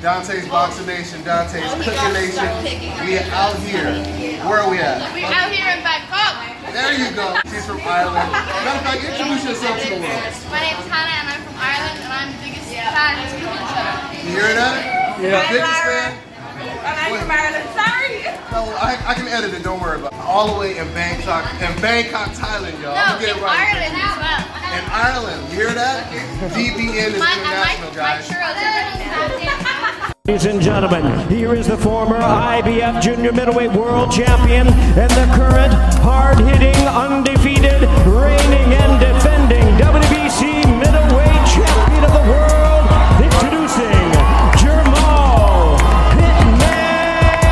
Dante's Boxing Nation, Dante's Cooking Nation. We are out here. Where are we at? We're out here in Bangkok. There you go. She's from Ireland. Matter of fact, introduce yourself to the world. My name's Hannah and I'm from Ireland and I'm the biggest fan of cooking show. You hear that? Yeah. Biggest fan? And I'm from Ireland. Sorry. No, I can edit it, don't worry about it. All the way in Bangkok, Thailand, y'all. No, Get in it right. Ireland as well. In Ireland, you hear that? DBN is international, My guys. churros are ready now. Ladies and gentlemen, here is the former IBF Junior Middleweight World Champion and the current hard-hitting, undefeated, reigning and defending WBC Middleweight Champion of the world, introducing Jermall Hitman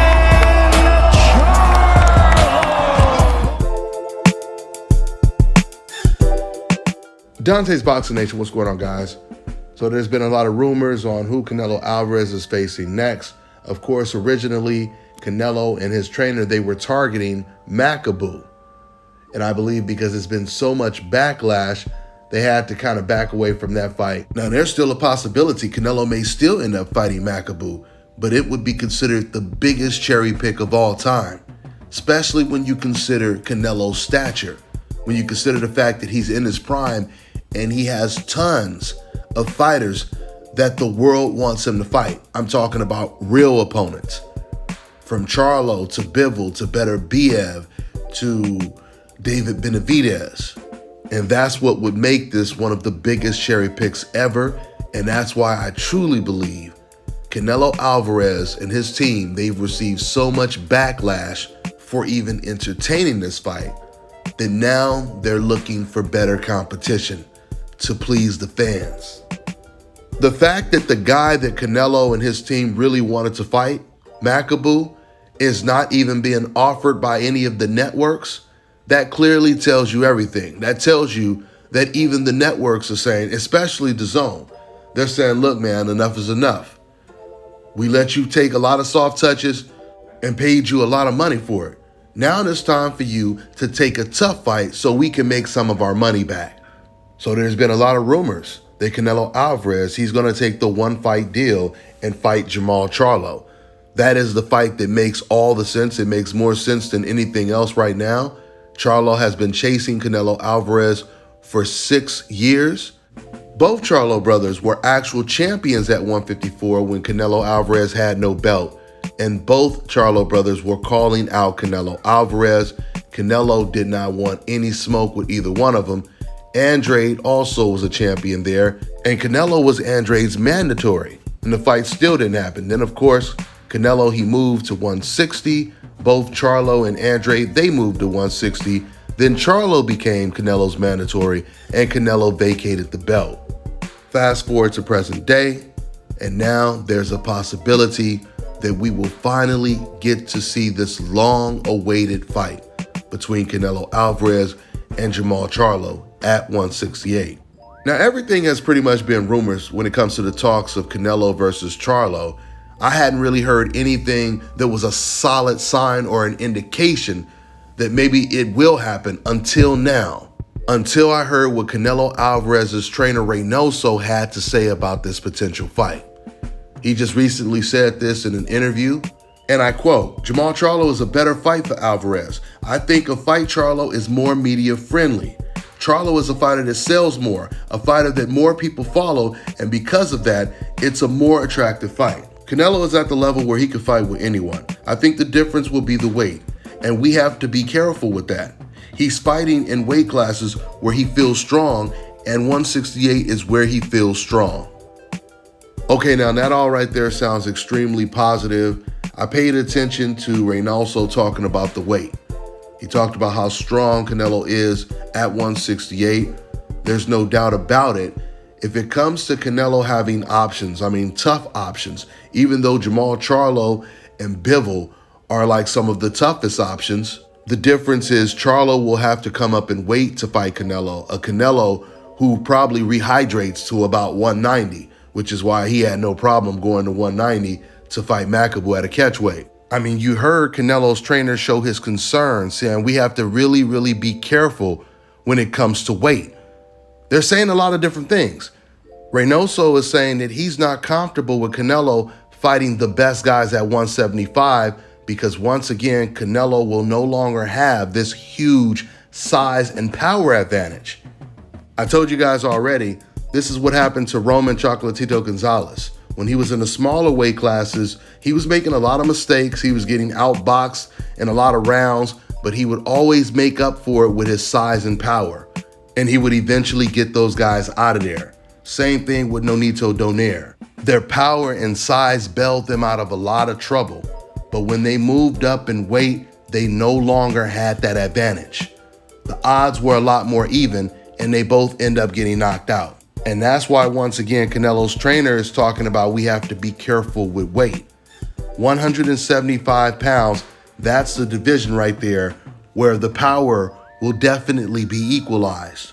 Charlo. Dante's Boxing Nation, what's going on, guys? So there's been a lot of rumors on who Canelo Alvarez is facing next. Of course, originally, Canelo and his trainer, they were targeting Makabu. And I believe because there's been so much backlash, they had to kind of back away from that fight. Now, there's still a possibility Canelo may still end up fighting Makabu, but it would be considered the biggest cherry pick of all time, especially when you consider Canelo's stature, when you consider the fact that he's in his prime and he has tons of fighters that the world wants him to fight. I'm talking about real opponents. From Charlo to Bivol to Beterbiev to David Benavidez. And that's what would make this one of the biggest cherry picks ever. And that's why I truly believe Canelo Alvarez and his team, they've received so much backlash for even entertaining this fight that now they're looking for better competition to please the fans. The fact that the guy that Canelo and his team really wanted to fight, Makabu, is not even being offered by any of the networks, that clearly tells you everything. That tells you that even the networks are saying, especially DAZN, they're saying, look, man, enough is enough. We let you take a lot of soft touches and paid you a lot of money for it. Now it's time for you to take a tough fight so we can make some of our money back. So there's been a lot of rumors that Canelo Alvarez, he's going to take the one-fight deal and fight Jermall Charlo. That is the fight that makes all the sense. It makes more sense than anything else right now. Charlo has been chasing Canelo Alvarez for 6 years. Both Charlo brothers were actual champions at 154 when Canelo Alvarez had no belt. And both Charlo brothers were calling out Canelo Alvarez. Canelo did not want any smoke with either one of them. Andrade also was a champion there, and Canelo was Andrade's mandatory, and the fight still didn't happen. Then, of course, Canelo, he moved to 160. Both Charlo and Andrade, they moved to 160. Then Charlo became Canelo's mandatory, and Canelo vacated the belt. Fast forward to present day, and now there's a possibility that we will finally get to see this long-awaited fight between Canelo Alvarez and Jermall Charlo at 168. Now, everything has pretty much been rumors when it comes to the talks of Canelo versus Charlo. I hadn't really heard anything that was a solid sign or an indication that maybe it will happen until now. Until I heard what Canelo Alvarez's trainer Reynoso had to say about this potential fight. He just recently said this in an interview, and I quote, "Jermall Charlo is a better fight for Alvarez. I think a fight Charlo is more media friendly. Charlo is a fighter that sells more, a fighter that more people follow, and because of that, it's a more attractive fight. Canelo is at the level where he can fight with anyone. I think the difference will be the weight, and we have to be careful with that. He's fighting in weight classes where he feels strong, and 168 is where he feels strong." Okay, now that all right there sounds extremely positive. I paid attention to Reynoso talking about the weight. He talked about how strong Canelo is at 168. There's no doubt about it. If it comes to Canelo having options, I mean tough options, even though Jermall Charlo and Bivol are like some of the toughest options, the difference is Charlo will have to come up in weight to fight Canelo, a Canelo who probably rehydrates to about 190, which is why he had no problem going to 190 to fight Makabu at a catchweight. I mean, you heard Canelo's trainer show his concern, saying we have to really be careful when it comes to weight. They're saying a lot of different things. Reynoso is saying that he's not comfortable with Canelo fighting the best guys at 175, because once again, Canelo will no longer have this huge size and power advantage. I told you guys already, this is what happened to Roman Chocolatito Gonzalez. When he was in the smaller weight classes, he was making a lot of mistakes. He was getting outboxed in a lot of rounds, but he would always make up for it with his size and power. And he would eventually get those guys out of there. Same thing with Nonito Donaire. Their power and size bailed them out of a lot of trouble. But when they moved up in weight, they no longer had that advantage. The odds were a lot more even, and they both end up getting knocked out. And that's why, once again, Canelo's trainer is talking about we have to be careful with weight. 175 pounds, that's the division right there where the power will definitely be equalized.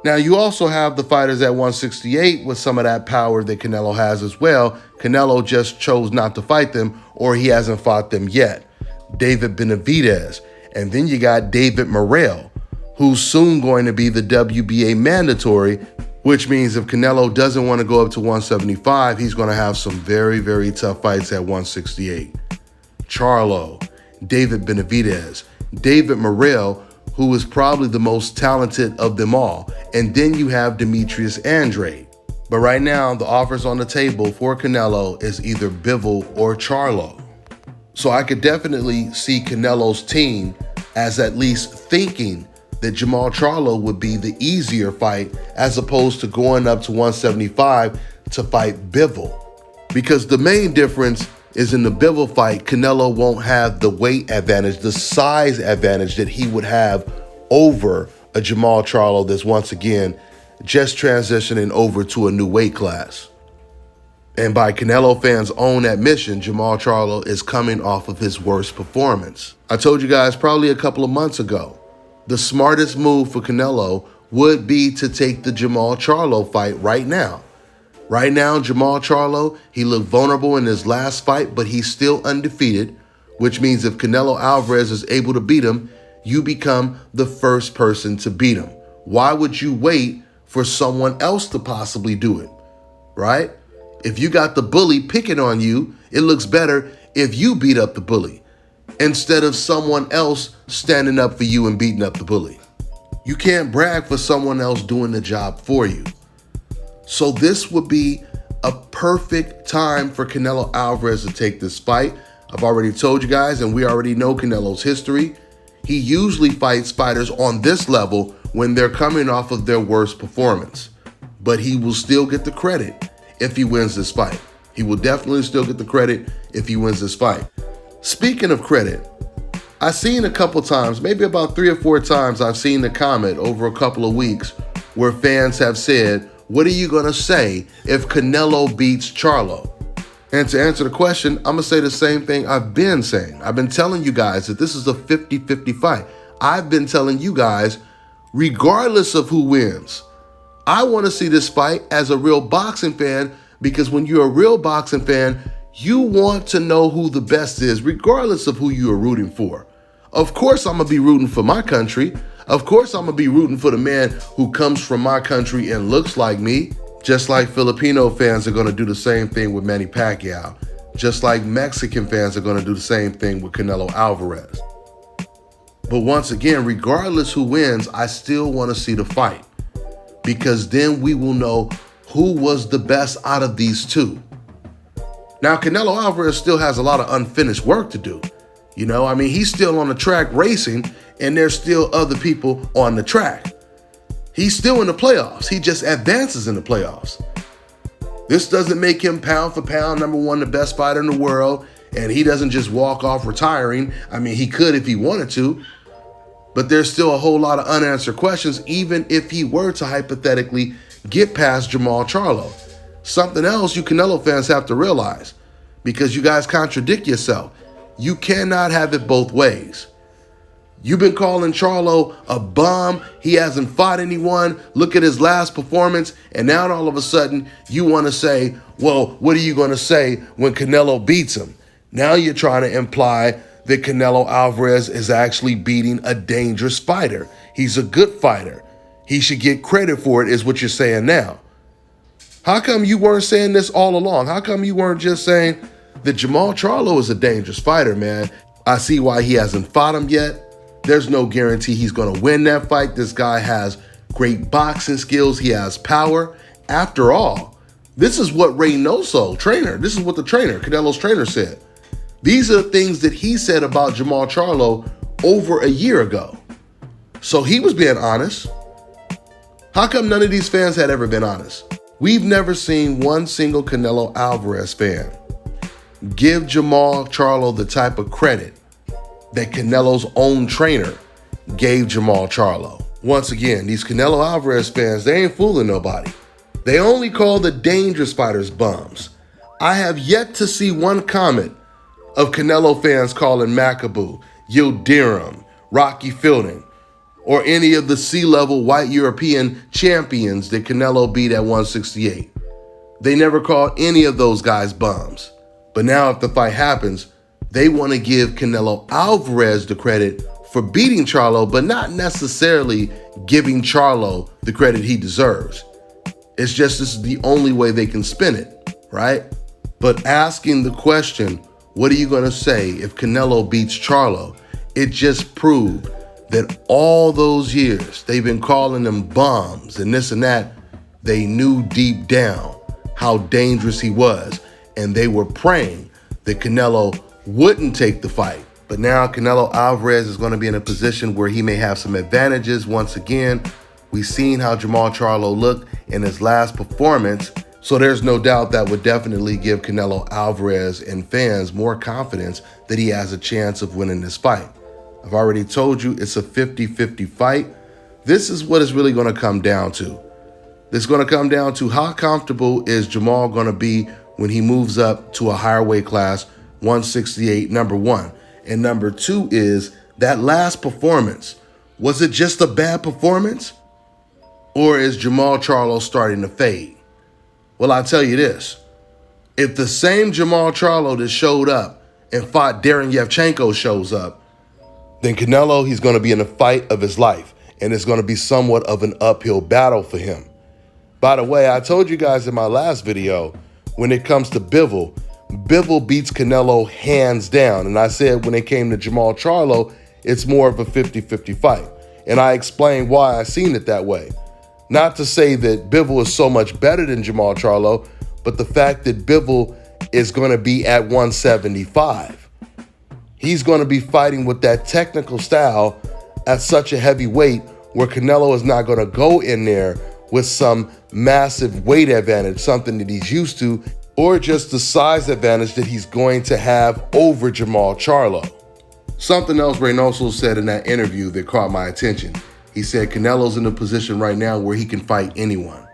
Now, you also have the fighters at 168 with some of that power that Canelo has as well. Canelo just chose not to fight them, or he hasn't fought them yet. David Benavidez. And then you got David Morrell, who's soon going to be the WBA mandatory, which means if Canelo doesn't want to go up to 175, he's going to have some very, very tough fights at 168. Charlo, David Benavidez, David Morrell, who is probably the most talented of them all. And then you have Demetrius Andrade. But right now, the offers on the table for Canelo is either Bivol or Charlo. So I could definitely see Canelo's team as at least thinking that Jermall Charlo would be the easier fight as opposed to going up to 175 to fight Bivol. Because the main difference is in the Bivol fight, Canelo won't have the weight advantage, the size advantage that he would have over a Jermall Charlo that's once again just transitioning over to a new weight class. And by Canelo fans' own admission, Jermall Charlo is coming off of his worst performance. I told you guys probably a couple of months ago, the smartest move for Canelo would be to take the Jermall Charlo fight right now. Right now, Jermall Charlo, he looked vulnerable in his last fight, but he's still undefeated, which means if Canelo Alvarez is able to beat him, you become the first person to beat him. Why would you wait for someone else to possibly do it, right? If you got the bully picking on you, it looks better if you beat up the bully instead of someone else standing up for you and beating up the bully. You can't brag for someone else doing the job for you. So this would be a perfect time for Canelo Alvarez to take this fight. I've already told you guys, and we already know Canelo's history. He usually fights fighters on this level when they're coming off of their worst performance. But he will still get the credit if he wins this fight. He will definitely still get the credit if he wins this fight. Speaking of credit, I've seen a couple times, maybe about 3 or 4 times, I've seen the comment over a couple of weeks where fans have said, what are you going to say if Canelo beats Charlo? And to answer the question, I'm going to say the same thing I've been saying. I've been telling you guys that this is a 50-50 fight. I've been telling you guys, regardless of who wins, I want to see this fight as a real boxing fan, because when you're a real boxing fan, you want to know who the best is, regardless of who you are rooting for. Of course, I'm going to be rooting for my country. Of course, I'm going to be rooting for the man who comes from my country and looks like me. Just like Filipino fans are going to do the same thing with Manny Pacquiao. Just like Mexican fans are going to do the same thing with Canelo Alvarez. But once again, regardless who wins, I still want to see the fight, because then we will know who was the best out of these two. Now, Canelo Alvarez still has a lot of unfinished work to do. You know, I mean, he's still on the track racing, and there's still other people on the track. He's still in the playoffs. He just advances in the playoffs. This doesn't make him pound for pound #1, the best fighter in the world, and he doesn't just walk off retiring. I mean, he could if he wanted to, but there's still a whole lot of unanswered questions, even if he were to hypothetically get past Jermall Charlo. Something else you Canelo fans have to realize, because you guys contradict yourself. You cannot have it both ways. You've been calling Charlo a bum. He hasn't fought anyone. Look at his last performance. And now all of a sudden you want to say, well, what are you going to say when Canelo beats him? Now you're trying to imply that Canelo Alvarez is actually beating a dangerous fighter. He's a good fighter. He should get credit for it, is what you're saying now. How come you weren't saying this all along? How come you weren't just saying, that Jermall Charlo is a dangerous fighter, man. I see why he hasn't fought him yet. There's no guarantee he's going to win that fight. This guy has great boxing skills. He has power. After all, this is what Reynoso, trainer, this is what the trainer, Canelo's trainer, said. These are the things that he said about Jermall Charlo over a year ago. So he was being honest. How come none of these fans had ever been honest? We've never seen one single Canelo Alvarez fan give Jermall Charlo the type of credit that Canelo's own trainer gave Jermall Charlo. Once again, these Canelo Alvarez fans, they ain't fooling nobody. They only call the dangerous fighters bums. I have yet to see one comment of Canelo fans calling Makabu, Yildirim, Rocky Fielding, or any of the C-level white European champions that Canelo beat at 168. They never called any of those guys bums. But now if the fight happens, they want to give Canelo Alvarez the credit for beating Charlo, but not necessarily giving Charlo the credit he deserves. It's just this is the only way they can spin it, right? But asking the question, what are you going to say if Canelo beats Charlo? It just proved that all those years they've been calling them bums and this and that, they knew deep down how dangerous he was. And they were praying that Canelo wouldn't take the fight. But now Canelo Alvarez is going to be in a position where he may have some advantages. Once again, we've seen how Jermall Charlo looked in his last performance. So there's no doubt that would definitely give Canelo Alvarez and fans more confidence that he has a chance of winning this fight. I've already told you it's a 50-50 fight. This is what it's really going to come down to. It's going to come down to how comfortable is Jermall going to be when he moves up to a higher weight class, 168, number one. And number two is that last performance. Was it just a bad performance? Or is Jermall Charlo starting to fade? Well, I'll tell you this. If the same Jermall Charlo that showed up and fought Darren Yevchenko shows up, then Canelo, he's going to be in the fight of his life. And it's going to be somewhat of an uphill battle for him. By the way, I told you guys in my last video, when it comes to Bivol beats Canelo hands down. And I said when it came to Jermall Charlo, it's more of a 50-50 fight. And I explained why I seen it that way. Not to say that Bivol is so much better than Jermall Charlo, but the fact that Bivol is going to be at 175. He's going to be fighting with that technical style at such a heavy weight where Canelo is not going to go in there with some massive weight advantage, something that he's used to, or just the size advantage that he's going to have over Jermall Charlo. Something else Reynoso said in that interview that caught my attention. He said Canelo's in a position right now where he can fight anyone.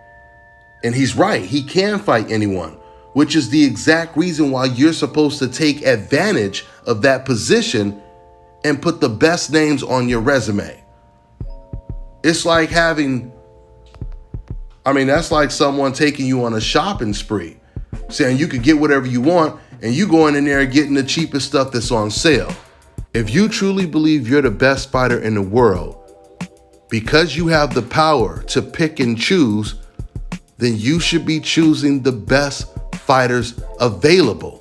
And he's right, he can fight anyone, which is the exact reason why you're supposed to take advantage of that position and put the best names on your resume. It's like that's like someone taking you on a shopping spree, saying you could get whatever you want, and you going in there and getting the cheapest stuff that's on sale. If you truly believe you're the best fighter in the world, because you have the power to pick and choose, then you should be choosing the best fighters available.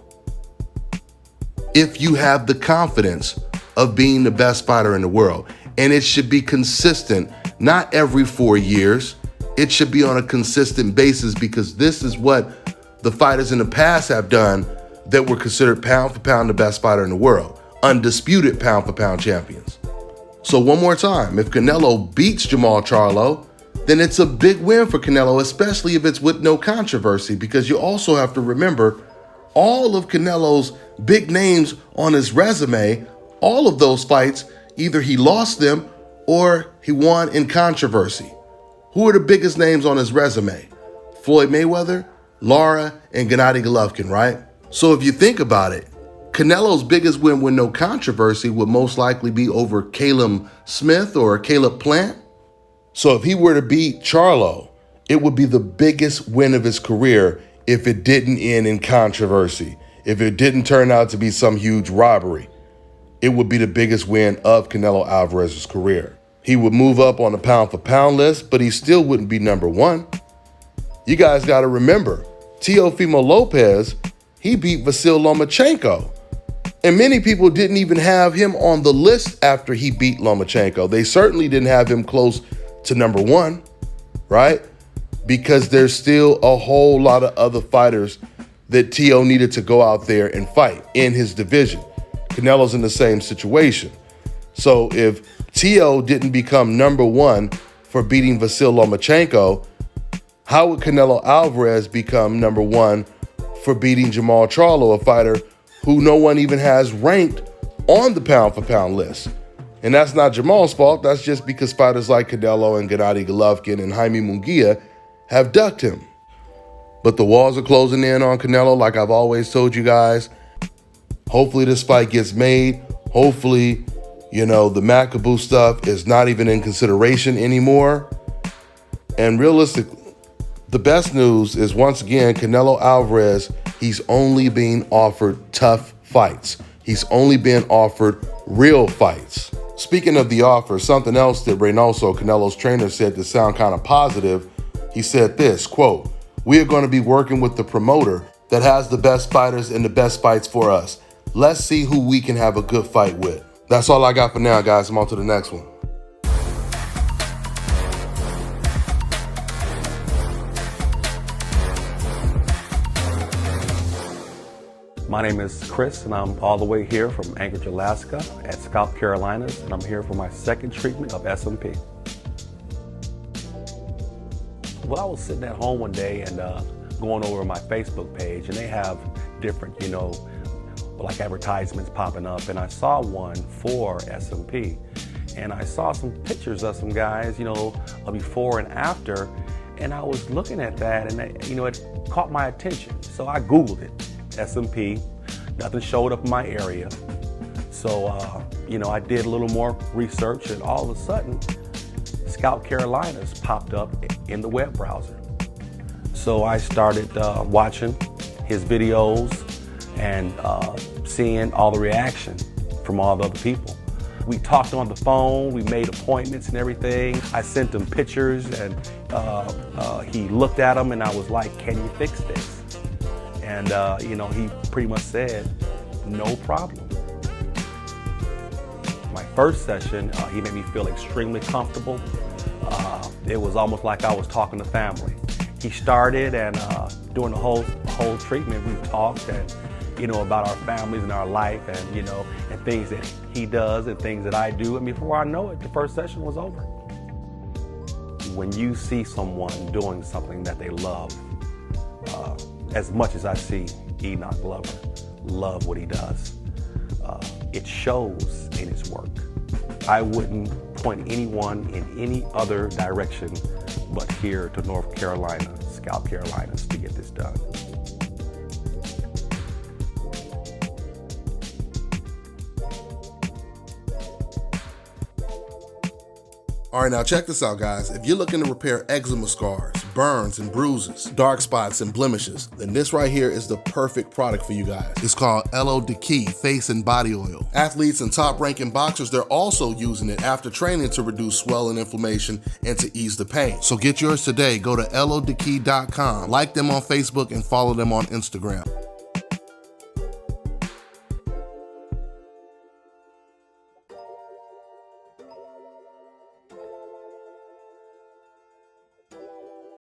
If you have the confidence of being the best fighter in the world, and it should be consistent, not every 4 years. It should be on a consistent basis, because this is what the fighters in the past have done that were considered pound for pound the best fighter in the world, undisputed pound for pound champions. So one more time, if Canelo beats Jermall Charlo, then it's a big win for Canelo, especially if it's with no controversy, because you also have to remember all of Canelo's big names on his resume, all of those fights, either he lost them or he won in controversy. Who are the biggest names on his resume? Floyd Mayweather, Lara, and Gennady Golovkin, right? So if you think about it, Canelo's biggest win with no controversy would most likely be over Caleb Smith or Caleb Plant. So if he were to beat Charlo, it would be the biggest win of his career if it didn't end in controversy, if it didn't turn out to be some huge robbery. It would be the biggest win of Canelo Alvarez's career. He would move up on the pound for pound list, but he still wouldn't be number one. You guys got to remember, Teofimo Lopez, he beat Vasyl Lomachenko. And many people didn't even have him on the list after he beat Lomachenko. They certainly didn't have him close to number one, right? Because there's still a whole lot of other fighters that T.O. needed to go out there and fight in his division. Canelo's in the same situation. So if T.O. didn't become number one for beating Vasyl Lomachenko, how would Canelo Alvarez become number one for beating Jermall Charlo, a fighter who no one even has ranked on the pound-for-pound list? And that's not Jermall's fault. That's just because fighters like Canelo and Gennady Golovkin and Jaime Munguia have ducked him. But the walls are closing in on Canelo, like I've always told you guys. Hopefully this fight gets made. Hopefully, the Makabu stuff is not even in consideration anymore. And realistically, the best news is, once again, Canelo Alvarez, he's only being offered tough fights. He's only been offered real fights. Speaking of the offer, something else that Reynoso, Canelo's trainer, said to sound kind of positive. He said this, quote, "We are going to be working with the promoter that has the best fighters and the best fights for us. Let's see who we can have a good fight with." That's all I got for now, guys. I'm on to the next one. My name is Chris, and I'm all the way here from Anchorage, Alaska at Scalp Carolinas, and I'm here for my second treatment of SMP. Well, I was sitting at home one day and going over my Facebook page, and they have different, like advertisements popping up, and I saw one for SMP, and I saw some pictures of some guys, a before and after, and I was looking at that, and it caught my attention, so I Googled it. SMP, nothing showed up in my area. So, I did a little more research, and all of a sudden, Scalp Carolinas popped up in the web browser. So I started watching his videos and seeing all the reaction from all the other people. We talked on the phone, we made appointments and everything. I sent him pictures, and he looked at them, and I was like, "Can you fix this?" And, he pretty much said, "No problem." My first session, he made me feel extremely comfortable. It was almost like I was talking to family. He started, and during the whole treatment, we talked and, about our families and our life, and, and things that he does and things that I do. And before I know it, the first session was over. When you see someone doing something that they love, as much as I see Enoch Glover love what he does, it shows in his work. I wouldn't point anyone in any other direction but here to North Carolina, Scalp Carolinas, to get this done. All right, now check this out, guys. If you're looking to repair eczema scars, burns and bruises, dark spots and blemishes, then this right here is the perfect product for you guys. It's called Elo Diki Face and Body Oil. Athletes and top-ranking boxers, they're also using it after training to reduce swelling, inflammation, and to ease the pain. So get yours today. Go to elodiki.com, like them on Facebook, and follow them on Instagram.